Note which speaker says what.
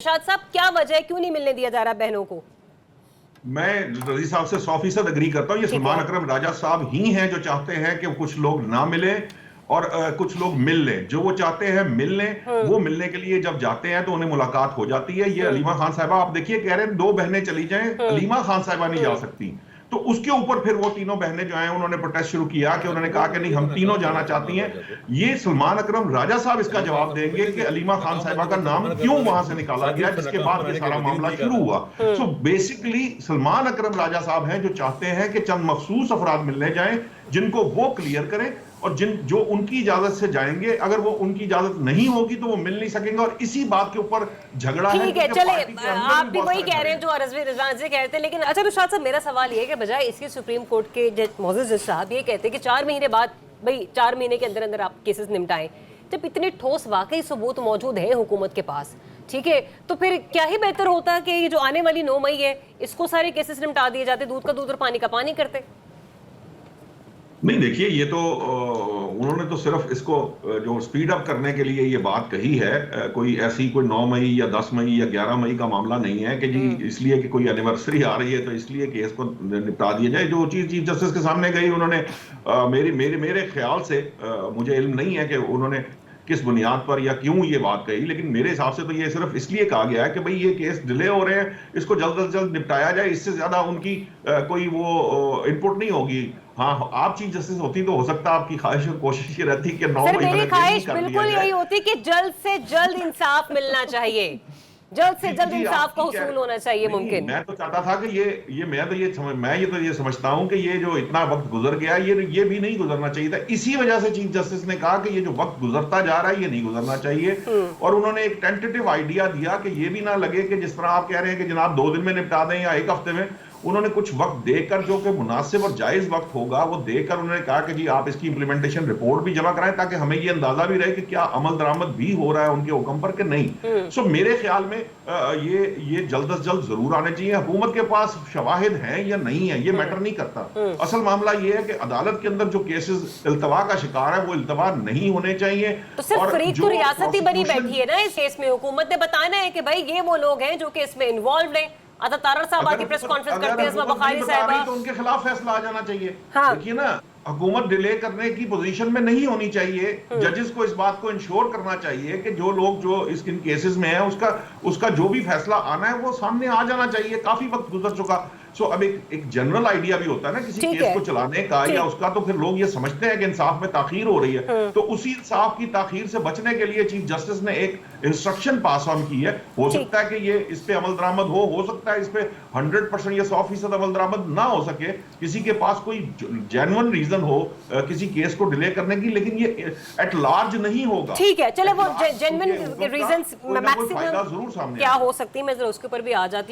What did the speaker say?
Speaker 1: शाद साहब, क्या वजह है, क्यों नहीं मिलने दिया जा रहा बहनों को?
Speaker 2: मैं रजी साहब से 100% एग्री करता हूं। ये सलमान अकरम राजा साहब ही हैं जो चाहते हैं कि कुछ लोग ना मिले और कुछ लोग मिल लें। जो वो चाहते हैं मिल लें, वो मिलने के लिए जब जाते हैं तो उन्हें मुलाकात हो जाती है। ये अलीमा खान साहिबा, आप देखिए, कह रहे हैं 2 बहनें चली जाएं, अलीमा खान साहिबा नहीं जा सकती। तो उसके ऊपर फिर वो तीनों बहनें जो हैं उन्होंने प्रोटेस्ट शुरू किया कि उन्होंने कहा कि नहीं, हम तीनों जाना चाहती हैं। ये सलमान अकरम राजा साहब इसका जवाब देंगे कि अलीमा खान साहिबा का नाम क्यों वहां से निकाला गया, जिसके बाद ये सारा मामला शुरू हुआ। सो बेसिकली सलमान अकरम राजा साहब हैं जो चाहते हैं कि चंद मखसूस अफराद मिलने जाएं, जिनको वो क्लियर करें, और जो उनकी इजाजत से जाएंगे। अगर वो उनकी इजाजत नहीं होगी तो वो मिल नहीं सकेंगे, और इसी बात के ऊपर झगड़ा है।
Speaker 1: ठीक है, चले, आप भी वही कह रहे हैं जो रिजवान से कह रहे थे। लेकिन अच्छा रुशाद साहब, मेरा सवाल ये है कि बजाय इसके सुप्रीम कोर्ट के जज मोअज़्ज़ज़ जज साहब ये कहते हैं कि 4 महीने बाद, भाई 4 महीने के अंदर अंदर आप केसेस निपटाएं, जब इतने ठोस वाकई सबूत मौजूद है हुकूमत के पास, ठीक है, तो फिर क्या ही बेहतर होता कि ये जो आने वाली 9 मई है इसको सारे केसेस निपटा दिए जाते, दूध का दूध और पानी का पानी करते।
Speaker 2: नहीं, देखिए, ये तो उन्होंने तो सिर्फ इसको जो स्पीड अप करने के लिए ये बात कही है। कोई ऐसी कोई 9 मई या 10 मई या 11 मई का मामला नहीं है कि जी इसलिए कि कोई एनिवर्सरी आ रही है तो इसलिए केस को निपटा दिया जाए। जो चीज चीफ जस्टिस के सामने गई, उन्होंने मेरे ख्याल से, मुझे इल्म नहीं है कि उन्होंने किस बुनियाद पर या क्यों ये बात कही, लेकिन मेरे हिसाब से तो ये सिर्फ इसलिए कहा गया है कि भाई ये केस डिले हो रहे हैं, इसको जल्द से जल्द निपटाया जाए। इससे ज्यादा उनकी कोई वो इनपुट नहीं होगी। हाँ, आप चीफ जस्टिस होती तो हो सकता है आपकी ख्वाहिश और कोशिश ये रहती कि 9 मई
Speaker 1: मेरी ख्वाहिश बिल्कुल यही होती कि जल्द से जल्द इंसाफ मिलना चाहिए, जल्द से जल्द इंसाफ का हुसूल होना चाहिए मुमकिन।
Speaker 2: मैं तो चाहता था कि ये समझता हूं कि ये जो इतना वक्त गुजर गया, ये भी नहीं गुजरना चाहिए था। इसी वजह से चीफ जस्टिस ने कहा कि ये जो वक्त गुजरता जा रहा है ये नहीं गुजरना चाहिए। और उन्होंने एक टेंटेटिव आइडिया दिया कि ये भी ना लगे कि जिस तरह आप कह रहे हैं कि जनाब 2 दिन में निपटा दें या 1 हफ्ते में। उन्होंने कुछ वक्त देकर, जो कि मुनासिब और जायज वक्त होगा, वो देकर उन्होंने कहा कि जी आप इसकी इंप्लीमेंटेशन रिपोर्ट भी जमा कराएं, ताकि हमें ये अंदाजा भी रहे कि क्या अमल दरामद भी हो रहा है उनके हुक्म पर कि नहीं। सो मेरे ख्याल में ये जल्द से जल्द जरूर आने चाहिए। हुकूमत के पास शवाहिद हैं या नहीं है ये मैटर नहीं करता। असल मामला ये है कि अदालत के अंदर जो केसेस इल्तवा का शिकार है वो इल्तवा नहीं होने चाहिए।
Speaker 1: तो सिर्फ फरीक तो रियासत ही बनी बैठी है ना इस केस में। हुकूमत ने बताना है कि भाई ये वो लोग हैं जो कि इसमें इन्वॉल्व हैं। आता तारड़ साहब आके प्रेस कॉन्फ्रेंस करते हैं, इसमें बुखारी साहब,
Speaker 2: तो उनके खिलाफ फैसला आ जाना चाहिए।
Speaker 1: हाँ।
Speaker 2: देखिए ना, हुकूमत डिले करने की पोजीशन में नहीं होनी चाहिए। जजेस को इस बात को इंश्योर करना चाहिए कि जो लोग जो इन केसेस में है उसका जो भी फैसला आना है वो सामने आ जाना चाहिए। काफी वक्त गुजर चुका। सो अब एक जनरल आइडिया भी होता है ना किसी केस को चलाने का या उसका, तो फिर लोग ये समझते हैं कि इंसाफ में ताखीर हो रही है। तो उसी इंसाफ की ताखीर से बचने के लिए चीफ जस्टिस ने एक इंस्ट्रक्शन पास ऑन की है। हो सकता है कि ये इस पे अमल दरामद हो सकता है इस पे 100% या 100% अमल दरामद ना हो सके, किसी के पास कोई जेन्युइन रीजन हो किसी केस को डिले करने की, लेकिन ये एट लार्ज नहीं होगा।
Speaker 1: ठीक है, चले वो जेन्युइन रीजंस मैक्सिमम
Speaker 2: जरूर सामने
Speaker 1: क्या हो सकती है, मैं जरा उसके ऊपर भी आ जाती हूँ।